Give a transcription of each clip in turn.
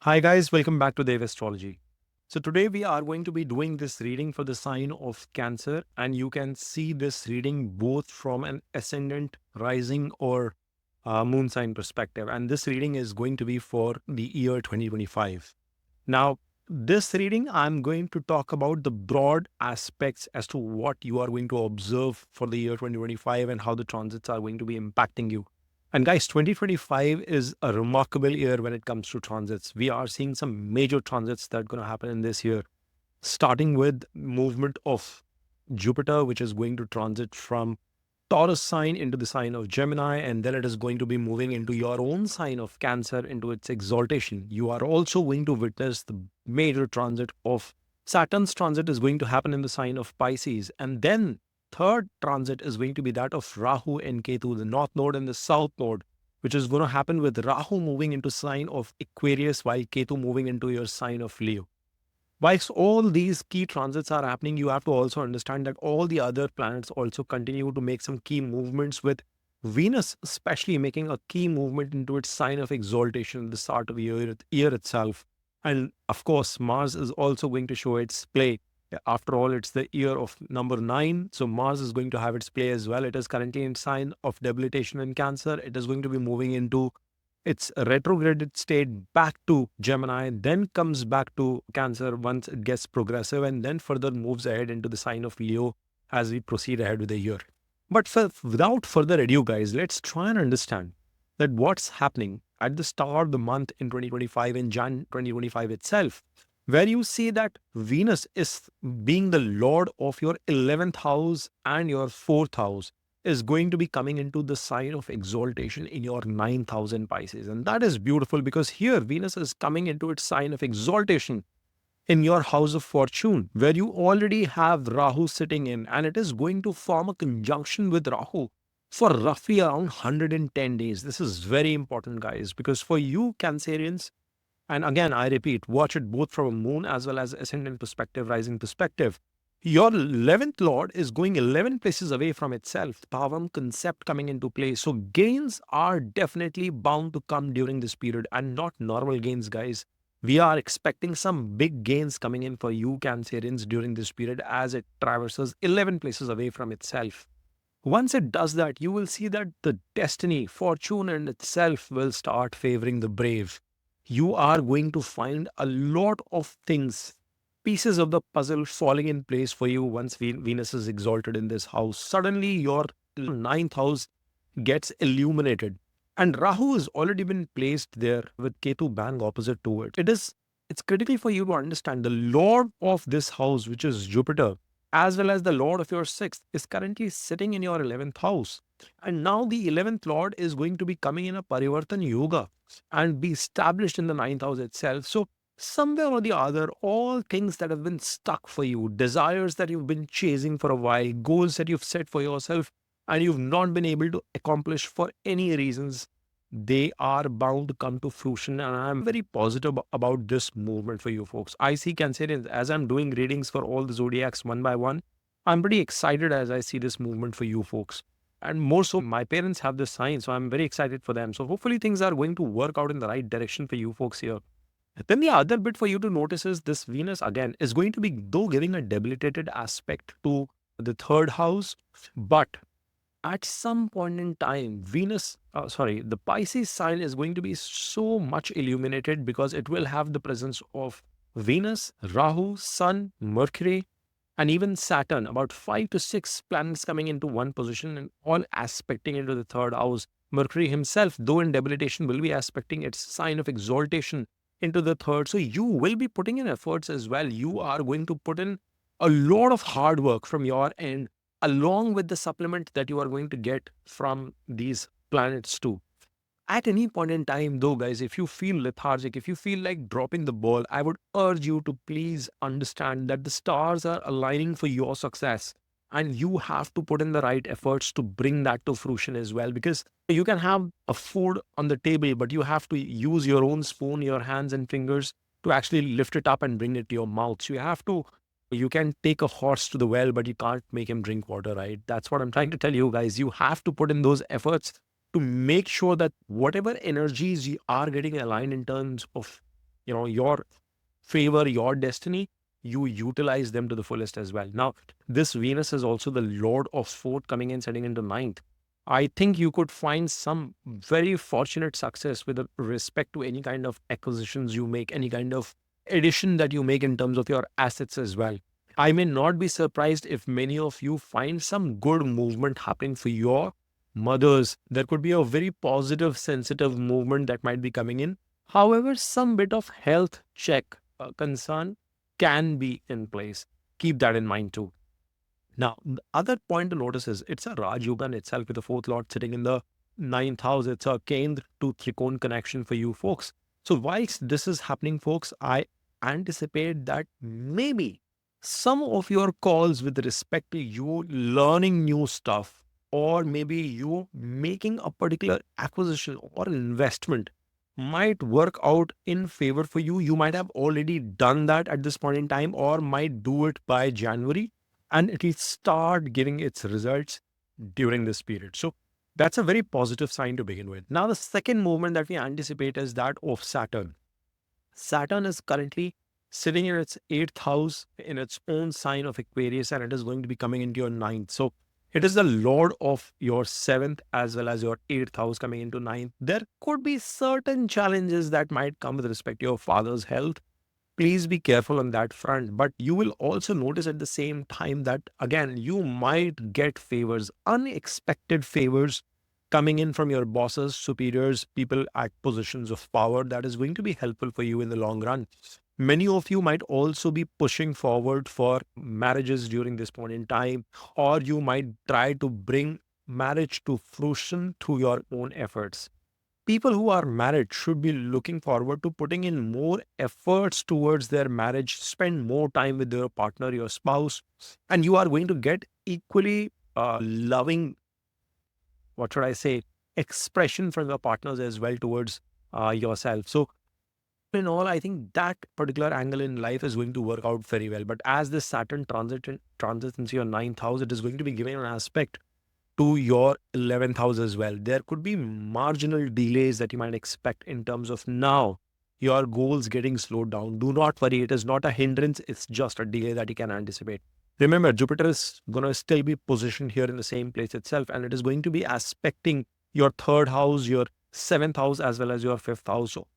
Hi guys, welcome back to the Astrology. So today we are going to be doing this reading for the sign of Cancer, and you can see this reading both from an ascendant, rising, or moon sign perspective. And this reading is going to be for the year 2025. Now, this reading, I'm going to talk about the broad aspects as to what you are going to observe for the year 2025 and how the transits are going to be impacting you. And guys, 2025 is a remarkable year when it comes to transits. We are seeing some major transits that are going to happen in this year, starting with movement of Jupiter, which is going to transit from Taurus sign into the sign of Gemini, and then it is going to be moving into your own sign of Cancer into its exaltation. You are also going to witness the major transit of Saturn's transit is going to happen in the sign of Pisces, and then third transit is going to be that of Rahu and Ketu, the north node and the south node, which is going to happen with Rahu moving into sign of Aquarius while Ketu moving into your sign of Leo. Whilst all these key transits are happening, you have to also understand that all the other planets also continue to make some key movements, with Venus especially making a key movement into its sign of exaltation at the start of the year itself. And of course, Mars is also going to show its play. After all, it's the year of number 9. So Mars is going to have its play as well. It is currently in sign of debilitation in Cancer. It is going to be moving into its retrograded state back to Gemini, then comes back to Cancer once it gets progressive, and then further moves ahead into the sign of Leo as we proceed ahead with the year. But without further ado, guys, let's try and understand that what's happening at the start of the month in 2025, in Jan 2025 itself, where you see that Venus is being the lord of your 11th house and your 4th house, is going to be coming into the sign of exaltation in your 9,000 Pisces. And that is beautiful because here Venus is coming into its sign of exaltation in your house of fortune, where you already have Rahu sitting in, and it is going to form a conjunction with Rahu for roughly around 110 days. This is very important, guys, because for you, Cancerians, and again, I repeat, watch it both from a moon as well as ascendant perspective, rising perspective. Your 11th lord is going 11 places away from itself, Pavam concept coming into play. So gains are definitely bound to come during this period, and not normal gains, guys. We are expecting some big gains coming in for you Cancerians during this period as it traverses 11 places away from itself. Once it does that, you will see that the destiny, fortune in itself will start favoring the brave. You are going to find a lot of things, pieces of the puzzle falling in place for you once Venus is exalted in this house. Suddenly, your ninth house gets illuminated. And Rahu has already been placed there with Ketu bang opposite to it. It's critical for you to understand the lord of this house, which is Jupiter, as well as the lord of your sixth, is currently sitting in your 11th house. And now the 11th lord is going to be coming in a Parivartan Yoga and be established in the ninth house itself. So somewhere or the other, all things that have been stuck for you, desires that you've been chasing for a while, goals that you've set for yourself, and you've not been able to accomplish for any reasons, they are bound to come to fruition. And I'm very positive about this movement for you folks. I see Cancerians as I'm doing readings for all the zodiacs one by one. I'm pretty excited as I see this movement for you folks. And more so, my parents have this sign, so I'm very excited for them. So hopefully things are going to work out in the right direction for you folks here. Then the other bit for you to notice is this Venus again is going to be, though giving a debilitated aspect to the third house, but at some point in time, the Pisces sign is going to be so much illuminated because it will have the presence of Venus, Rahu, Sun, Mercury, and even Saturn, about 5 to 6 planets coming into one position and all aspecting into the third house. Mercury himself, though in debilitation, will be aspecting its sign of exaltation into the third. So you will be putting in efforts as well. You are going to put in a lot of hard work from your end, along with the supplement that you are going to get from these planets too. At any point in time, though, guys, if you feel lethargic, if you feel like dropping the ball, I would urge you to please understand that the stars are aligning for your success. And you have to put in the right efforts to bring that to fruition as well. Because you can have a food on the table, but you have to use your own spoon, your hands and fingers to actually lift it up and bring it to your mouth. So you can take a horse to the well, but you can't make him drink water, right? That's what I'm trying to tell you, guys. You have to put in those efforts to make sure that whatever energies you are getting aligned in terms of your favor, your destiny, you utilize them to the fullest as well. Now, this Venus is also the Lord of Sport coming in, setting into ninth. I think you could find some very fortunate success with respect to any kind of acquisitions you make, any kind of addition that you make in terms of your assets as well. I may not be surprised if many of you find some good movement happening for your mothers. There could be a very positive, sensitive movement that might be coming in. However, some bit of health check concern can be in place. Keep that in mind too. Now, the other point to notice is it's a Raj Yoga in itself with the fourth lord sitting in the ninth house. It's a Kendra to Trikon connection for you folks. So, whilst this is happening, folks, I anticipate that maybe some of your calls with respect to you learning new stuff, or maybe you making a particular acquisition or investment, might work out in favor for you. You might have already done that at this point in time, or might do it by January, and it will start giving its results during this period. So that's a very positive sign to begin with. Now, the second movement that we anticipate is that of Saturn. Saturn is currently sitting in its eighth house in its own sign of Aquarius, and it is going to be coming into your ninth. So it is the lord of your seventh as well as your eighth house coming into ninth. There could be certain challenges that might come with respect to your father's health. Please be careful on that front. But you will also notice at the same time that, again, you might get favors, unexpected favors coming in from your bosses, superiors, people at positions of power. That is going to be helpful for you in the long run. Many of you might also be pushing forward for marriages during this point in time, or you might try to bring marriage to fruition through your own efforts. People who are married should be looking forward to putting in more efforts towards their marriage, spend more time with your partner, your spouse, and you are going to get equally loving, what should I say, expression from your partners as well towards yourself. So, in all, I think that particular angle in life is going to work out very well. But as this Saturn transits into your ninth house, it is going to be giving an aspect to your 11th house as well. There could be marginal delays that you might expect in terms of now your goals getting slowed down. Do not worry, it is not a hindrance, it's just a delay that you can anticipate. Remember, Jupiter is going to still be positioned here in the same place itself, and it is going to be aspecting your third house, your seventh house, as well as your fifth house. So,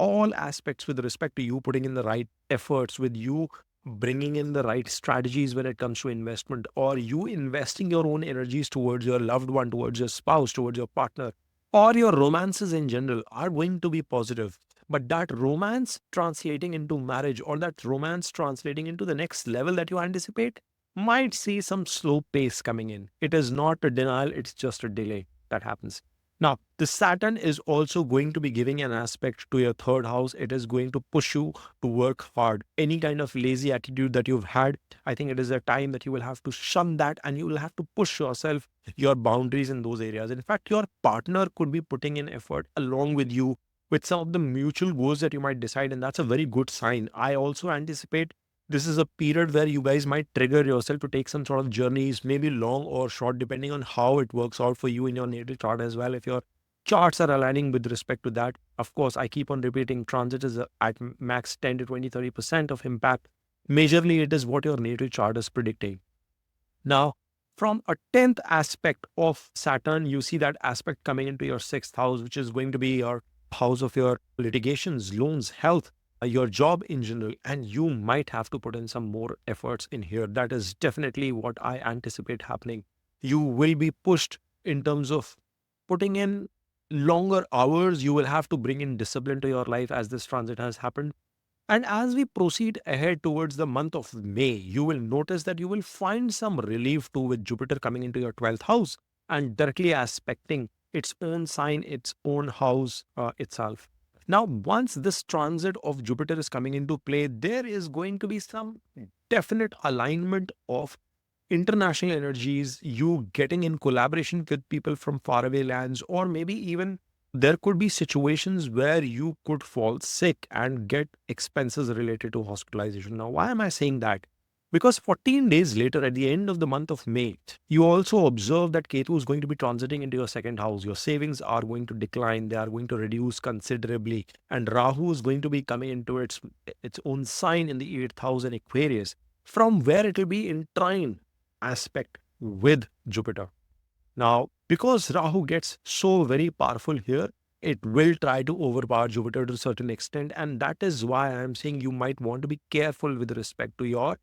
all aspects with respect to you putting in the right efforts, with you bringing in the right strategies when it comes to investment, or you investing your own energies towards your loved one, towards your spouse, towards your partner, or your romances in general are going to be positive. But that romance translating into marriage, or that romance translating into the next level that you anticipate, might see some slow pace coming in. It is not a denial, it's just a delay that happens. Now, the Saturn is also going to be giving an aspect to your third house. It is going to push you to work hard. Any kind of lazy attitude that you've had, I think it is a time that you will have to shun that, and you will have to push yourself, your boundaries in those areas. In fact, your partner could be putting in effort along with you with some of the mutual goals that you might decide, and that's a very good sign. I also anticipate this is a period where you guys might trigger yourself to take some sort of journeys, maybe long or short, depending on how it works out for you in your natal chart as well. If your charts are aligning with respect to that, of course, I keep on repeating, transit is at max 10 to 20, 30% of impact. Majorly, it is what your natal chart is predicting. Now, from a 10th aspect of Saturn, you see that aspect coming into your sixth house, which is going to be your house of your litigations, loans, health, your job in general, and you might have to put in some more efforts in here. That is definitely what I anticipate happening. You will be pushed in terms of putting in longer hours. You will have to bring in discipline to your life as this transit has happened. And as we proceed ahead towards the month of May, you will notice that you will find some relief too with Jupiter coming into your 12th house and directly aspecting its own sign, its own house itself. Now, once this transit of Jupiter is coming into play, there is going to be some definite alignment of international energies, you getting in collaboration with people from faraway lands, or maybe even there could be situations where you could fall sick and get expenses related to hospitalization. Now, why am I saying that? Because 14 days later, at the end of the month of May, you also observe that Ketu is going to be transiting into your second house. Your savings are going to decline. They are going to reduce considerably. And Rahu is going to be coming into its own sign in the 8th house in Aquarius, from where it will be in trine aspect with Jupiter. Now, because Rahu gets so very powerful here, it will try to overpower Jupiter to a certain extent. And that is why I am saying you might want to be careful with respect to your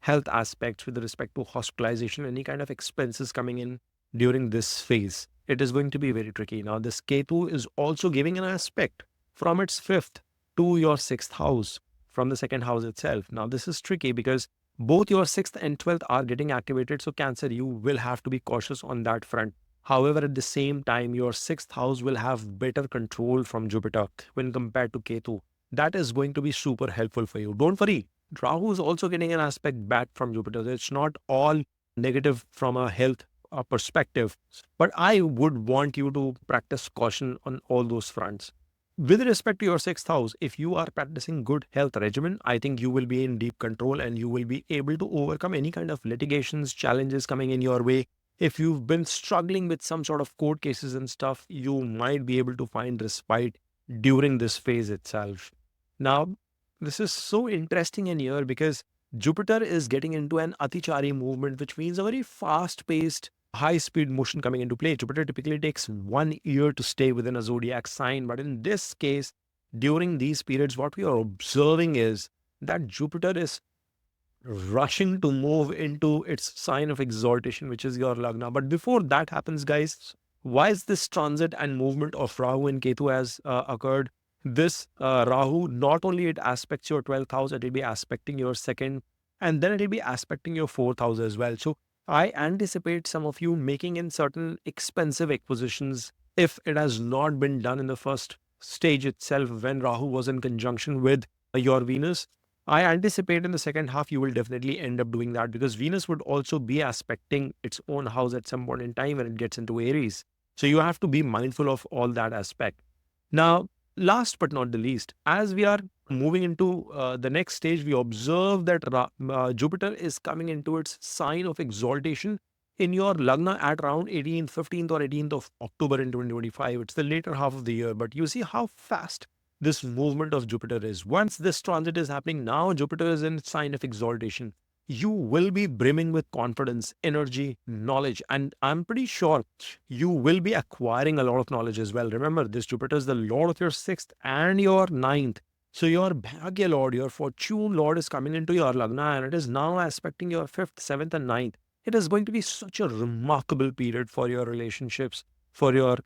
health aspects, with respect to hospitalization, any kind of expenses coming in during this phase. It is going to be very tricky. Now, this Ketu is also giving an aspect from its fifth to your sixth house, from the second house itself. Now, this is tricky because both your sixth and 12th are getting activated. So, Cancer, you will have to be cautious on that front. However, at the same time, your sixth house will have better control from Jupiter when compared to Ketu. That is going to be super helpful for you. Don't worry, Rahu is also getting an aspect back from Jupiter. It's not all negative from a health perspective, but I would want you to practice caution on all those fronts. With respect to your sixth house, if you are practicing good health regimen, I think you will be in deep control and you will be able to overcome any kind of litigations, challenges coming in your way. If you've been struggling with some sort of court cases and stuff, you might be able to find respite during this phase itself. Now, this is so interesting in here because Jupiter is getting into an Atichari movement, which means a very fast paced, high speed motion coming into play. Jupiter typically takes 1 year to stay within a zodiac sign. But in this case, during these periods, what we are observing is that Jupiter is rushing to move into its sign of exaltation, which is your Lagna. But before that happens, guys, why is this transit and movement of Rahu and Ketu has occurred? This Rahu, not only it aspects your 12th house, it will be aspecting your second, and then it will be aspecting your 4th house as well. So I anticipate some of you making in certain expensive acquisitions if it has not been done in the first stage itself when Rahu was in conjunction with your Venus. I anticipate in the second half you will definitely end up doing that because Venus would also be aspecting its own house at some point in time when it gets into Aries. So you have to be mindful of all that aspect. Now, last but not the least, as we are moving into the next stage, we observe that Jupiter is coming into its sign of exaltation in your Lagna at around 18th, 15th or 18th of October in 2025. It's the later half of the year, but you see how fast this movement of Jupiter is. Once this transit is happening, now Jupiter is in sign of exaltation. You will be brimming with confidence, energy, knowledge, and I'm pretty sure you will be acquiring a lot of knowledge as well. Remember, this Jupiter is the Lord of your sixth and your ninth. So your Bhagya Lord, your Fortune Lord is coming into your Lagna and it is now aspecting your fifth, seventh, and ninth. It is going to be such a remarkable period for your relationships, for your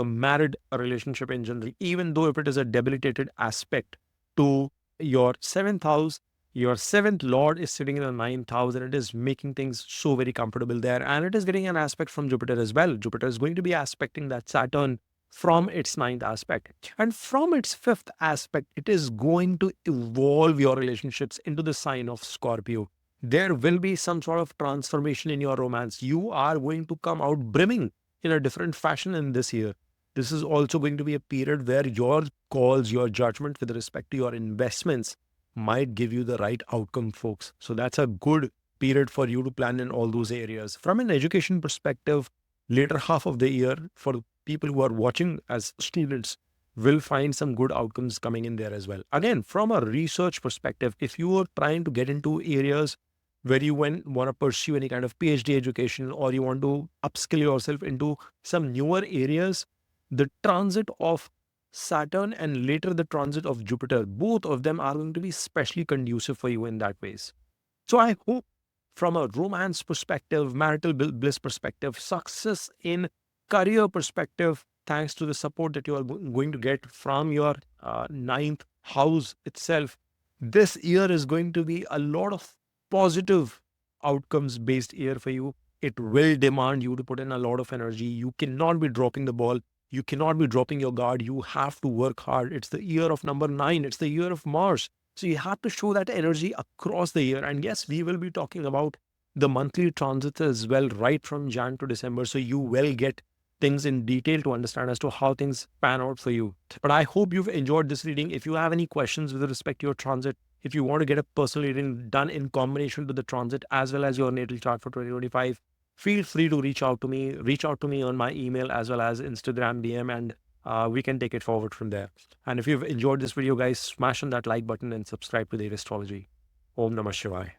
married relationship in general, even though if it is a debilitated aspect to your seventh house, your seventh lord is sitting in the ninth house and it is making things so very comfortable there. And it is getting an aspect from Jupiter as well. Jupiter is going to be aspecting that Saturn from its ninth aspect. And from its fifth aspect, it is going to evolve your relationships into the sign of Scorpio. There will be some sort of transformation in your romance. You are going to come out brimming in a different fashion in this year. This is also going to be a period where your calls, your judgment with respect to your investments might give you the right outcome, folks. So that's a good period for you to plan in all those areas. From an education perspective, later half of the year, for people who are watching as students, will find some good outcomes coming in there as well. Again, from a research perspective, if you are trying to get into areas where you want to pursue any kind of PhD education or you want to upskill yourself into some newer areas, the transit of Saturn and later the transit of Jupiter, both of them are going to be especially conducive for you in that ways. So I hope from a romance perspective, marital bliss perspective, success in career perspective, thanks to the support that you are going to get from your ninth house itself, this year is going to be a lot of positive outcomes based year for you. It will demand you to put in a lot of energy. You cannot be dropping the ball. You cannot be dropping your guard. You have to work hard. It's the year of number 9. It's the year of Mars. So you have to show that energy across the year. And yes, we will be talking about the monthly transits as well, right from Jan to December. So you will get things in detail to understand as to how things pan out for you. But I hope you've enjoyed this reading. If you have any questions with respect to your transit, if you want to get a personal reading done in combination with the transit as well as your natal chart for 2025, feel free to reach out to me. Reach out to me on my email as well as Instagram DM, and we can take it forward from there. And if you've enjoyed this video, guys, smash on that like button and subscribe to Dave Astrology. Om Namah Shivaya.